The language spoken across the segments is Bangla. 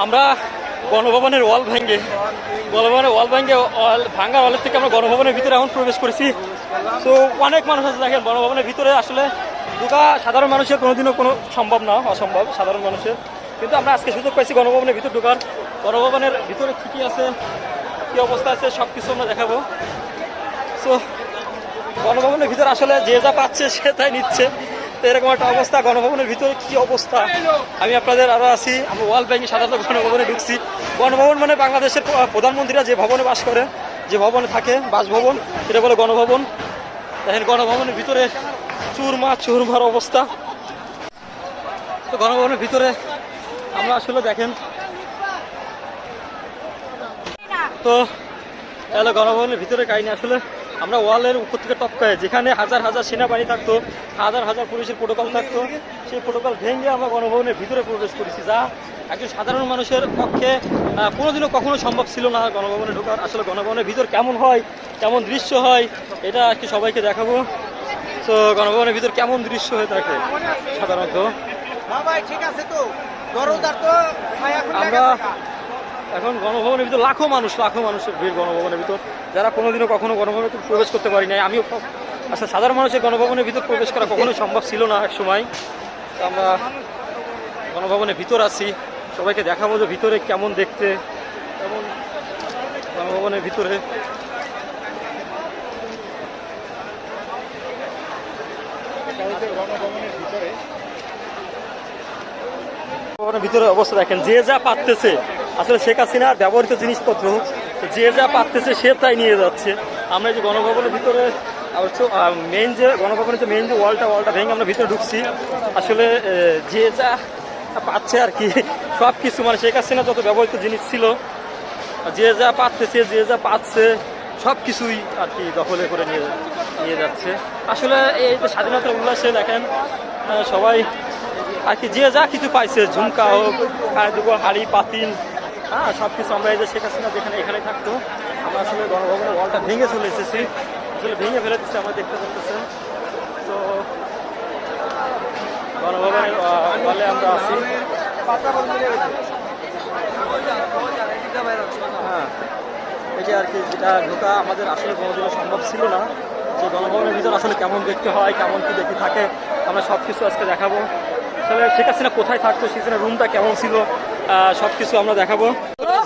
আমরা গণভবনের ওয়াল ভেঙে ভাঙ্গা ওয়ালের থেকে আমরা গণভবনের ভিতরে এখন প্রবেশ করেছি। তো অনেক মানুষ আছে দেখেন গণভবনের ভিতরে, আসলে ঢোকা সাধারণ মানুষের কোনোদিনও কোনো সম্ভব না, অসম্ভব সাধারণ মানুষের, কিন্তু আমরা আজকে সুযোগ পাইছি গণভবনের ভিতর ঢোকার। গণভবনের ভিতরে কী কী আছে, কী অবস্থা আছে সব কিছু আমরা দেখাবো। সো গণভবনের ভিতরে আসলে যে যা পাচ্ছে সে তাই নিচ্ছে, তো এরকম একটা অবস্থা। গণভবনের ভিতরে কি অবস্থা আমি আপনাদের আরও আছি। আমরা ওয়াল ব্যাংকে সাধারণত গণভবনে ঢুকছি। গণভবন মানে বাংলাদেশের প্রধানমন্ত্রীরা যে ভবনে বাস করে, যে ভবনে থাকে, বাসভবন, এটা বলে গণভবন। দেখেন গণভবনের ভিতরে চুরমার অবস্থা। তো গণভবনের ভিতরে আমরা আসলে দেখেন, তো তাহলে গণভবনের ভিতরে কাহিনী আসলে আমরা ওয়ালের উপর থেকে টপকায়, যেখানে হাজার হাজার সেনাবাহিনী থাকতো, হাজার হাজার পুলিশের প্রোটোকল থাকতো, সেই প্রোটোকল ভেঙে আমরা গণভবনের ভিতরে প্রবেশ করেছি, যা একজন সাধারণ মানুষের পক্ষে কোনোদিনও কখনো সম্ভব ছিল না গণভবনে ঢোকার। আসলে গণভবনের ভিতর কেমন হয়, কেমন দৃশ্য হয়, এটা আজকে সবাইকে দেখাবো। তো গণভবনের ভিতর কেমন দৃশ্য হয়ে থাকে সাধারণত আমরা এখন গণভবনের ভিতর লাখো মানুষের ভিড় গণভবনের ভিতর, যারা কোনোদিনও কখনো গণভবনে প্রবেশ করতে পারি নাই। আমিও আসলে সাধারণ মানুষের গণভবনের ভিতর প্রবেশ করা কখনোই সম্ভব ছিল না এক সময়। তো আমরা গণভবনের ভিতর আছি, সবাইকে দেখাবো যে ভিতরে কেমন দেখতে, কেমন গণভবনের ভিতরে। গণভবনের ভিতরে অবস্থা দেখেন, যে যা পারতেছে, আসলে শেখ হাসিনার ব্যবহৃত জিনিসপত্র যে যা পারতেছে সে তাই নিয়ে যাচ্ছে। আমরা যে গণভবনের ভিতরে মেইন যে গণভবনের যে মেইন যে ওয়ালটা ভেঙে আমরা ভিতরে ঢুকছি। আসলে যে যা পাচ্ছে আর কি, সব কিছু মানে শেখ হাসিনা যত ব্যবহৃত জিনিস ছিল, যে যা পারতেছে, যে যা পাচ্ছে সব কিছুই আর কি দখলে করে নিয়ে যাচ্ছে। আসলে এই যে স্বাধীনতার উল্লাসে দেখেন সবাই আর কি যে যা কিছু পাইছে, ঝুমকা হোক, হাড়ি পাতিল, হ্যাঁ সব কিছু। আমরা এই যে শেখ হাসিনা যেখানে এখানে থাকতো, আমরা আসলে গণভবনের ওয়ালটা ভেঙে চলে এসেছি, আসলে ভেঙে ফেলে দিচ্ছি, আমরা দেখতে পাচ্ছেন। তো গণভবনের ওয়ালে আমরা আছি। হ্যাঁ এটা আর কি, যেটা ঢোকা আমাদের আসলে কোনোদিনও সম্ভব ছিল না। যে গণভবনের ভিতর আসলে কেমন দেখতে হয়, কেমন কি দেখে থাকে, আমরা সব কিছু আজকে দেখাবো। আসলে শেখ হাসিনা কোথায় থাকতো, শেখ হাসিনার রুমটা কেমন ছিল, সব কিছু আমরা দেখাবো।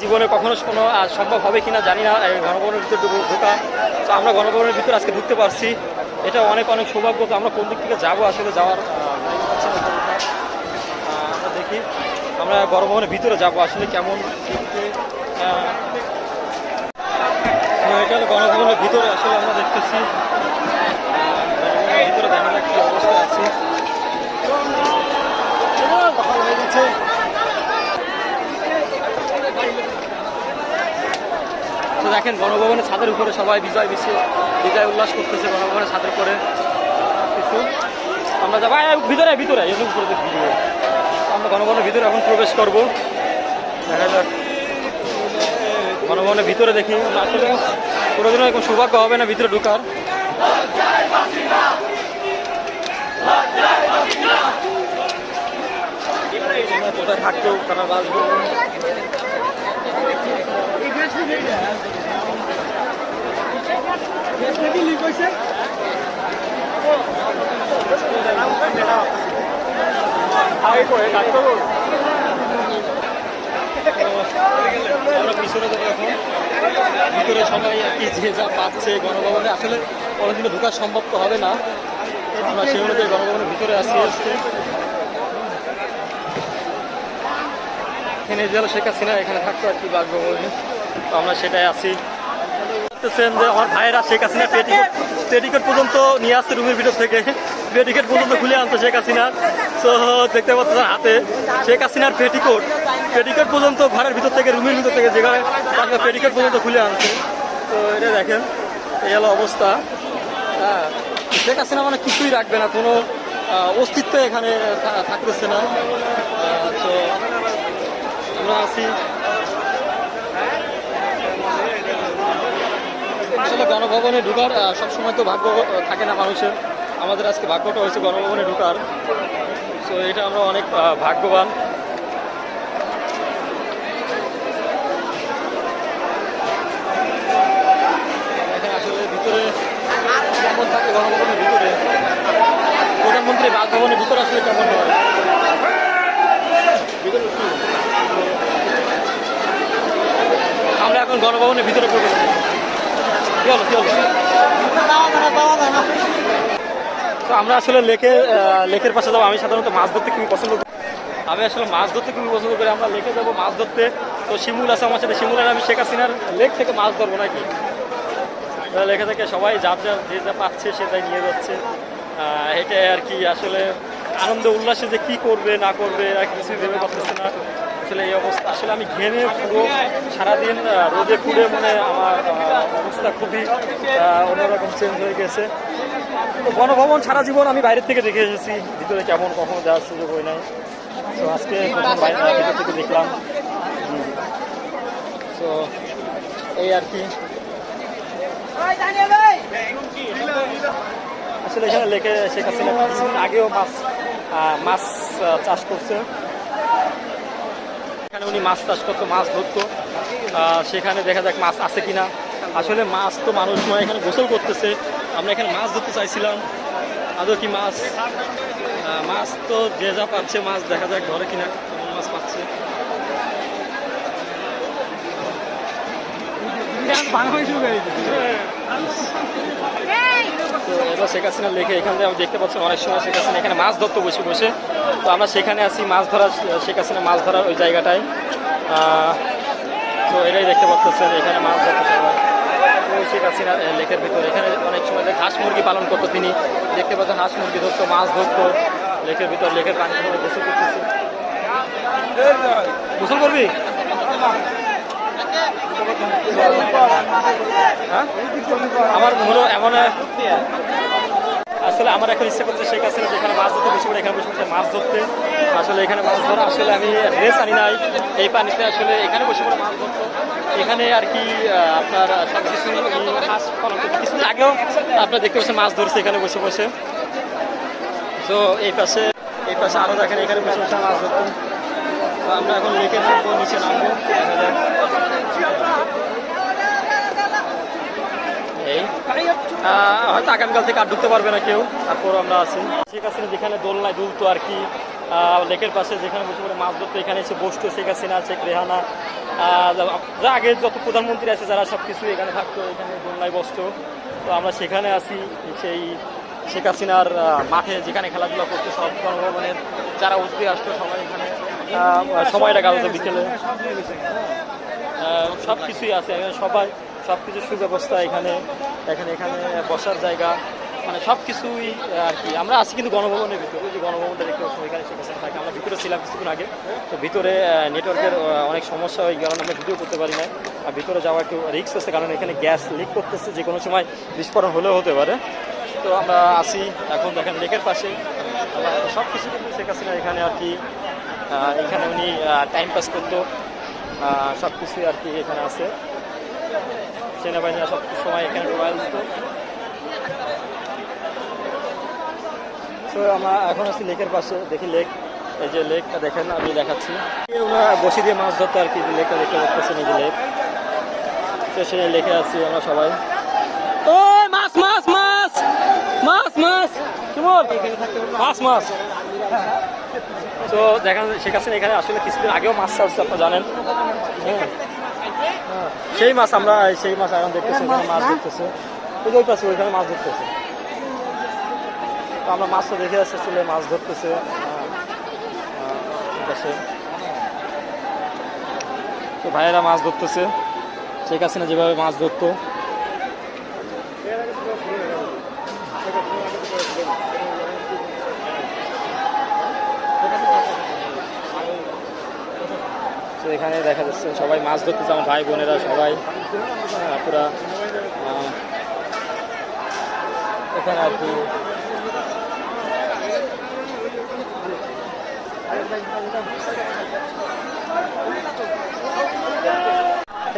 জীবনে কখনো কোনো সম্ভব হবে কিনা জানি না এই গণভবনের ভিতর ঢোকা। তো আমরা গণভবনের ভিতরে আজকে ঢুকতে পারছি, এটা অনেক সৌভাগ্য। তো আমরা কোন দিক থেকে যাবো, আসলে যাওয়ার আমরা দেখি, আমরা গণভবনের ভিতরে যাবো আসলে কেমন দেখতে। এটা গণভবনের ভিতরে আসলে আমরা দেখতেছি, গণভবনের ভিতরে দেখা যাক কি অবস্থা আছে। তো দেখেন গণভবনের ছাদের উপরে সবাই বিজয় উল্লাস করতেছে গণভবনের ছাদের উপরে কিছু। আমরা যাবো ভিতরে আমরা গণভবনের ভিতরে এখন প্রবেশ করবো। দেখা যাক গণভবনের ভিতরে দেখি, আসলে কোনোদিনও এখন সৌভাগ্য হবে না ভিতরে ঢোকার। কোথায় থাকতো তারা বাসবো, আমরা পিছনে যাবো এখন। ভিতরে সবাই আর কি যে যা পাচ্ছে গণভবনে, আসলে কোনোদিনও ঢোকা সম্ভব তো হবে না। আমরা সেই অনুযায়ী গণভবনের ভিতরে আসি। এখানে যে শেখ হাসিনা এখানে থাকতো আর কি বাসভবনে, তো আমরা সেটাই আছি। দেখতেছেন যে আমার ভাইয়েরা শেখ হাসিনা পেটিকোট পর্যন্ত নিয়ে আসছে রুমের ভিতর থেকে, পেটিকোট পর্যন্ত খুলে আনতো শেখ হাসিনার। তো দেখতে পাচ্ছেন হাতে শেখ হাসিনার পেটিকোট পর্যন্ত ঘরের ভিতর থেকে, রুমের ভিতর থেকে, যেখানে পেটিকোট পর্যন্ত খুলে আনছে। তো এটা দেখেন এই হলো অবস্থা। হ্যাঁ শেখ হাসিনা মানে কিছুই রাখবে না, কোনো অস্তিত্ব এখানে থাকতেছে না। তো আমরা আছি আসলে গণভবনে ঢোকার। সবসময় তো ভাগ্য থাকে না মানুষের, আমাদের আজকে ভাগ্যটা হয়েছে গণভবনে ঢোকার। সো এটা আমরা অনেক ভাগ্যবান। গণভবনের ভিতরে আসলে কেমন হয় ভিতরে কি? আমরা এখন গণভবনের ভিতরে প্রবেশ করছি। কি হলো কি হলো? তো আমরা আসলে লেকের পাশে যাবো। আমি সাধারণত মাছ ধরতে খুবই পছন্দ করি। আমি আসলে মাছ ধরতে খুবই পছন্দ করি। আমরা লেকে যাবো মাছ ধরতে। তো শিমুল আছে আমার সাথে, শিমুল আর আমি শেখ হাসিনার লেক থেকে মাছ ধরবো নাকি। লেখা থেকে সবাই যার যে যা পাচ্ছে সেটাই নিয়ে যাচ্ছে। এটাই আর কি আসলে আনন্দ উল্লাসে যে কি করবে না করবে আর কিছুই ভেবে করতেছে না। আসলে এই অবস্থা, আসলে আমি ঘেমে পুরো সারাদিন রোদে পুড়ে মানে আমার অবস্থা খুবই অন্যরকম চেঞ্জ হয়ে গেছে। তো গণভবন সারা জীবন আমি বাইরের থেকে দেখে এসেছি, ভিতরে কেমন কখনো যাওয়ার সুযোগ হয় নাই। তো আজকে ভিতর থেকে দেখলাম। তো এই আর কি আসলে এখানে লেকে শেখ হাসিনা কিছুদিন আগেও মাছ চাষ করছে। এখানে উনি মাছ চাষ করতো, মাছ ধরতো। সেখানে দেখা যাক মাছ আছে কিনা। আসলে মাছ তো মানুষ নয়, এখানে গোসল করতেছে। আমরা এখানে মাছ ধরতে চাইছিলাম, আদৌ কি মাছ তো যে যা পাচ্ছে মাছ দেখা যাক ধরে কিনা, কেমন মাছ পাচ্ছে। তো এবার শেখ হাসিনা লেখে এখান থেকে আমি দেখতে পাচ্ছি অনেক সময় শেখ হাসিনা এখানে মাছ ধরতে বসে বসে। তো আমরা সেখানে আছি মাছ ধরার, শেখ হাসিনা মাছ ধরার ওই জায়গাটায়। তো এটাই দেখতে পাচ্ছেন এখানে মাছ ধরতে সবাই। ওই শেখ হাসিনা লেকের ভিতরে এখানে অনেক সময় হাঁস মুরগি পালন করতো তিনি, দেখতে পাচ্ছেন হাঁস মুরগি ধরতো, মাছ ধরতো লেকের ভিতর। লেকের পানি গোসল করতেছে। গোসল করবি? হ্যাঁ আমার মনে এমন আসলে আমার এখন ইচ্ছা করছে শেখ হাসিনা যেখানে মাছ ধরতে বসে পড়ে এখানে বসে বসে মাছ ধরতে। আসলে এখানে মাছ ধরা আসলে আমি ড্রেস আনি নাই এই পানিতে, আসলে এখানে বসে পড়ে মাছ ধরতো। এখানে আর কি আপনার সব কিছু হাঁস পালন করতে কিছুদিন আগেও আপনার দেখতে পাচ্ছেন মাছ ধরছে এখানে বসে বসে। তো এই পাশে আরও দেখেন এখানে বসে বসে মাছ ধরতো। আমরা এখন লেকে নামবো, নিচে নামবো। এই হয়তো আগামীকাল থেকে আর ঢুকতে পারবে না কেউ, তারপর আমরা আছি। শেখ হাসিনা যেখানে দোলনায় দুলতো আর কি লেকের পাশে, যেখানে বসে পড়ে মাছ ধরতো, এখানে এসে বসতো শেখ হাসিনা, শেখ রেহানা, যা আগে যত প্রধানমন্ত্রী আছে যারা সব কিছু এখানে থাকতো, এখানে দোলনায় বসতো। তো আমরা সেখানে আছি, সেই শেখ হাসিনার মাঠে যেখানে খেলাধুলা করতো সব গণভবনের যারা অতিথি আসতো সবাই এখানে সময়টা কাটাতো বিকেলে। সব কিছুই আছে এখানে, সবাই সব কিছুর সুব্যবস্থা এখানে বসার জায়গা, মানে সব কিছুই আর কি। আমরা আছি কিন্তু গণভবনের ভিতরে, যে গণভবনটা দেখতে পাচ্ছি এখানে শেখ হাসিনা থাকে। আমরা ভিতরে ছিলাম কিছুক্ষণ আগে, তো ভিতরে নেটওয়ার্কের অনেক সমস্যা হয়, কারণে আমরা ভিডিও করতে পারি না। আর ভিতরে যাওয়া একটু রিস্ক আছে, কারণ এখানে গ্যাস লিক করতেছে, যে কোনো সময় বিস্ফোরণ হলেও হতে পারে। তো আমরা আছি এখন দেখেন লেকের পাশে। সব কিছু কিন্তু শেখ হাসিনা এখানে আর কি, এখানে উনি টাইম পাস করতো, সব কিছুই আর কি এখানে আছে। সেনাবাহিনীরা সব সময় এখানে ট্রায়াল দিত। তো আমরা এখন আছি লেকের পাশে, দেখি লেক, এই যে লেকটা দেখেন আমি দেখাচ্ছি। ওরা বসি দিয়ে মাছ ধরতো আর কি, লেকটা দেখতে পাচ্ছেন, এই যে লেক। তো সেই লেকে আছি আমরা সবাই। ওই মাছ মাছ মাছ মাছ মাছ কেমন মাছ মাছ। তো দেখেন শেখ হাসিনা এখানে আসলে কিছুদিন আগেও মাছ চাষছে, আপনারা জানেন। হ্যাঁ সেই মাছ আমরা সেই মাছ এখন দেখতেছি, ওখানে মাছ ধরতেছে, ওই পাশে ওইখানে মাছ ধরতেছে। তো আমরা মাছটা দেখে আসতেছিল মাছ ধরতেছে। তো ভাইয়েরা মাছ ধরতেছে, শেখ হাসিনা যেভাবে মাছ ধরতো। তো এখানে দেখা যাচ্ছে সবাই মাছ ধরতেছে, আমার ভাই বোনেরা সবাই পুরা এখানে আর কি।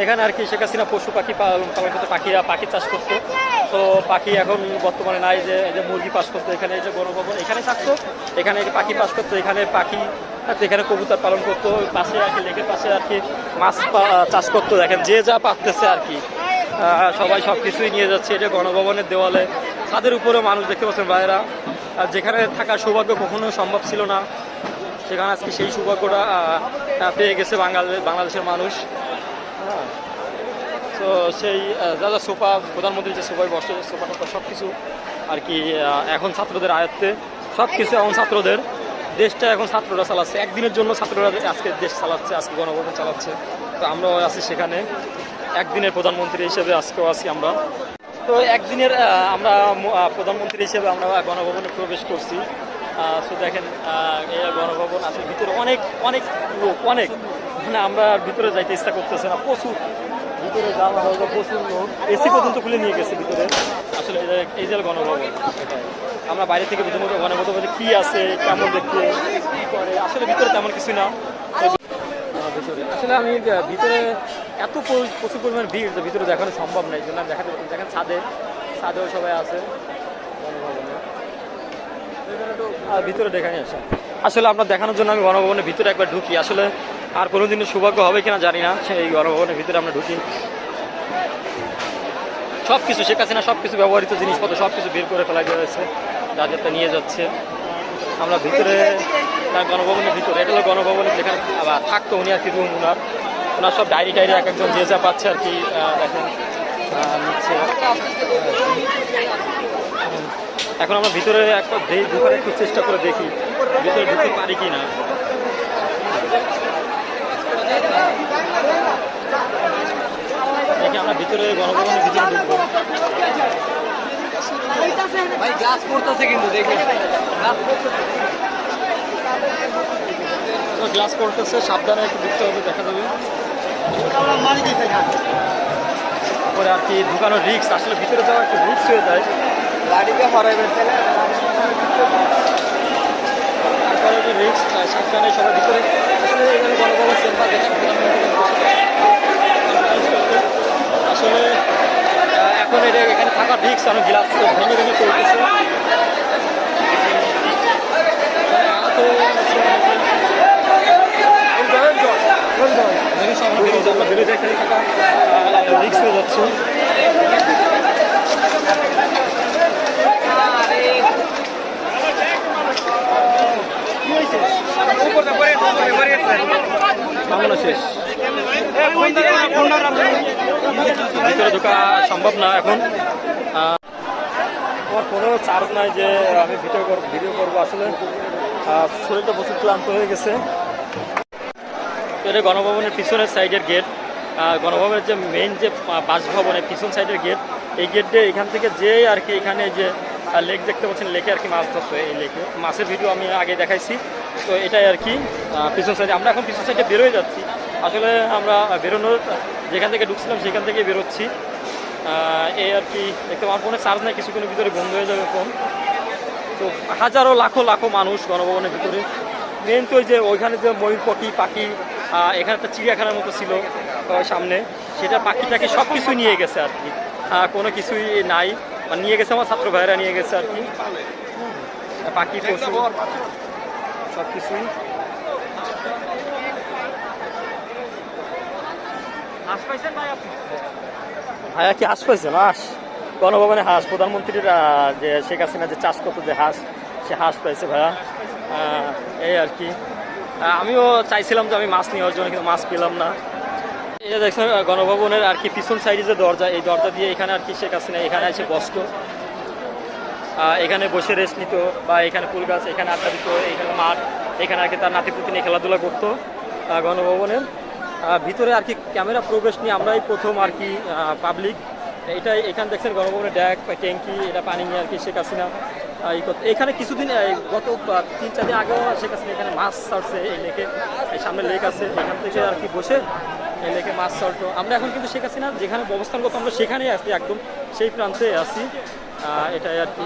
এখানে আর কি শেখ হাসিনা পশু পাখি পালন করতে, পাখি চাষ করতো। তো পাখি এখন বর্তমানে নাই, যে মুরগি পাস করতো এখানে, যে গণভবন এখানে থাকতো, এখানে পাখি পাস করতো, এখানে পাখি এখানে কবুতর পালন করতো। পাশে আর কি লেকের পাশে আর কি মাছ চাষ করতো। দেখেন যে যা পারতেছে আর কি, সবাই সব কিছুই নিয়ে যাচ্ছে। এটা গণভবনের দেওয়ালে, ছাদের উপরেও মানুষ দেখতে পাচ্ছেন ভাইয়েরা যেখানে থাকার সৌভাগ্য কখনো সম্ভব ছিল না, সেখানে আজকে সেই সৌভাগ্যটা পেয়ে গেছে বাংলাদেশের মানুষ। তো সেই যা যা সোফা, প্রধানমন্ত্রী যে সোফায় বসে, সোফা টোফা সব কিছু আর কি এখন ছাত্রদের আয়ত্তে, সব কিছু এখন ছাত্রদের, দেশটা এখন ছাত্ররা চালাচ্ছে, একদিনের জন্য ছাত্ররা আজকে দেশ চালাচ্ছে, আজকে গণভবন চালাচ্ছে। তো আমরাও আছি সেখানে একদিনের প্রধানমন্ত্রী হিসেবে, আজকেও আছি আমরা। তো একদিনের আমরা প্রধানমন্ত্রী হিসেবে আমরা গণভবনে প্রবেশ করছি। তো দেখেন এই গণভবন আসলে ভিতরে অনেক অনেক লোক, অনেক, মানে আমরা ভিতরে যাইতে ইচ্ছা করতেছে না, প্রচুর ভিতরে যাওয়া হয়তো প্রচুর লোক, এসি পর্যন্ত খুলে নিয়ে গেছে ভিতরে। আসলে এই যে গণভবন, আমরা বাইরে থেকে প্রথমত গণভবনে কি আছে, কেমন দেখতে, কি করে, আসলে ভিতরে তেমন কিছু না। ভিতরে আসলে আমি ভিতরে এত প্রচুর পরিমাণ ভিড় যে ভিতরে দেখানো সম্ভব নয়, জন্য আমি দেখাতে পারছি। দেখেন ছাদেও সবাই আছে গণভবনে, আর ভিতরে দেখানি আসে। আসলে আপনার দেখানোর জন্য আমি গণভবনের ভিতরে একবার ঢুকি, আসলে আর কোনোদিনও সৌভাগ্য হবে কিনা জানি না, সেই গণভবনের ভিতরে আমরা ঢুকি। সব কিছু শেখ হাসিনা সব কিছু ব্যবহৃত জিনিসপত্র সব কিছু বের করে ফেলা হয়েছে, যাদেরটা নিয়ে যাচ্ছে। আমরা ভিতরে গণভবনের ভিতরে, এটা হলো গণভবনের যেখানে আবার থাকতো উনি আর কি, রুম ওনার সব ডায়েরি টাইরি এক একজন যে যা পাচ্ছে আর কি দেখেন নিচ্ছে। এখন আমরা ভিতরে একটা ঢুকার একটু চেষ্টা করে দেখি ভিতরে ঢুকতে পারি কি না। দেখি আমরা ভিতরে গণভবনের ভিতরে ঢুকবো। ভাই গ্লাস পড়তেছে কিন্তু দেখুন, গ্লাস পড়তেছে, সাবধানে একটু ঢুকতে হবে, দেখা যাবে পরে আর কি ঢুকানোর রিস্ক, আসলে ভিতরে যাওয়া একটু রিস্ক হয়ে যায়, গাড়িকে হরাইবেন তাহলে তারপরে একটু রিস্ক, সাবধানে সবাই ভিতরে। আসলে এখানে গণভবন চেম্বার দেখেন, আসলে এখন এটা এখানে থাকার রিস্ক, অনেক গ্লাস ভেঙে ভেঙে চলতেছে। রিক্স হয়ে যাচ্ছে। মামলা শেষ, ভিতরে ঢোকা সম্ভব না এখন। আমার কোনো চার্জ নাই যে আমি ভিডিও করবো, আসলে শরীরটা প্রচুর ক্লান্ত হয়ে গেছে। এটা গণভবনের পিছনের সাইডের গেট, গণভবনের যে মেইন যে বাসভবনের পিছন সাইডের গেট, এই গেট দিয়ে এখান থেকে যে আর কি এখানে যে লেক দেখতে পাচ্ছেন, লেকে আর কি মাছ ধরছে, এই লেকে মাছের ভিডিও আমি আগে দেখাইছি। তো এটাই আর কি পিছন সাইডে, আমরা এখন পিছন সাইডে বেরোয় যাচ্ছি। আসলে আমরা বেরোনোর যেখান থেকে ঢুকছিলাম সেখান থেকে বেরোচ্ছি, এই আর কি দেখতে। আমার ফোনে চার্জ নেই, কিছুক্ষণের ভিতরে বন্ধ হয়ে যাবে ফোন। তো হাজারো লাখো লাখো মানুষ গণভবনের ভিতরে। মেন তো ওই যে ওইখানে যে ময়ূর পাখি, এখানে একটা চিড়িয়াখানার মতো ছিল সামনে, সেটা পাখিটাকে সব কিছু নিয়ে গেছে আর কি, কোনো কিছুই নাই, মানে নিয়ে গেছে আমার ছাত্র ভাইয়েরা নিয়ে গেছে আর কি, পাখি পশু সব কিছুই। হাঁস পাইছেন ভাই আপনি? ভাইয়া কি হাঁস পাইছেন? হাঁস গণভবনে হাঁস, প্রধানমন্ত্রীর যে শেখ হাসিনা যে চাষ করতো যে হাঁস, সে হাঁস পাইছে ভাইয়া। এই আর কি আমিও চাইছিলাম যে আমি মাছ নেওয়ার জন্য, কিন্তু মাছ পেলাম না। এটা দেখছেন গণভবনের আর কি পিছন সাইডে যে দরজা, এই দরজা দিয়ে এখানে আর কি শেখ হাসিনা এখানে এসে বসতো, এখানে বসে রেস্ট নিত, বা এখানে ফুল গাছ, এখানে আড্ডা দিত, এখানে মাঠ, এখানে আর কি তার নাতিপুতি নিয়ে খেলাধুলা করতো। গণভবনের ভিতরে আর কি ক্যামেরা প্রবেশ নিয়ে আমরাই প্রথম আর কি পাবলিক। এটাই এখানে দেখছেন গণভবনের ড্যাক বা ট্যাঙ্কি, এটা পানি নিয়ে আর কি শেখ হাসিনা এখানে কিছুদিন গত 3-4 দিন আগেও শেখ হাসিনা এখানে মাছ ছাড়ছে, এই লেকে, এই সামনে লেক আছে, এখান থেকে আর কি বসে এই লেকে মাছ ছাড়তো। আমরা এখন কিন্তু শেখ হাসিনা যেখানে অবস্থান করতো আমরা সেখানেই আছি, একদম সেই প্রান্তে আছি। এটাই আর কি।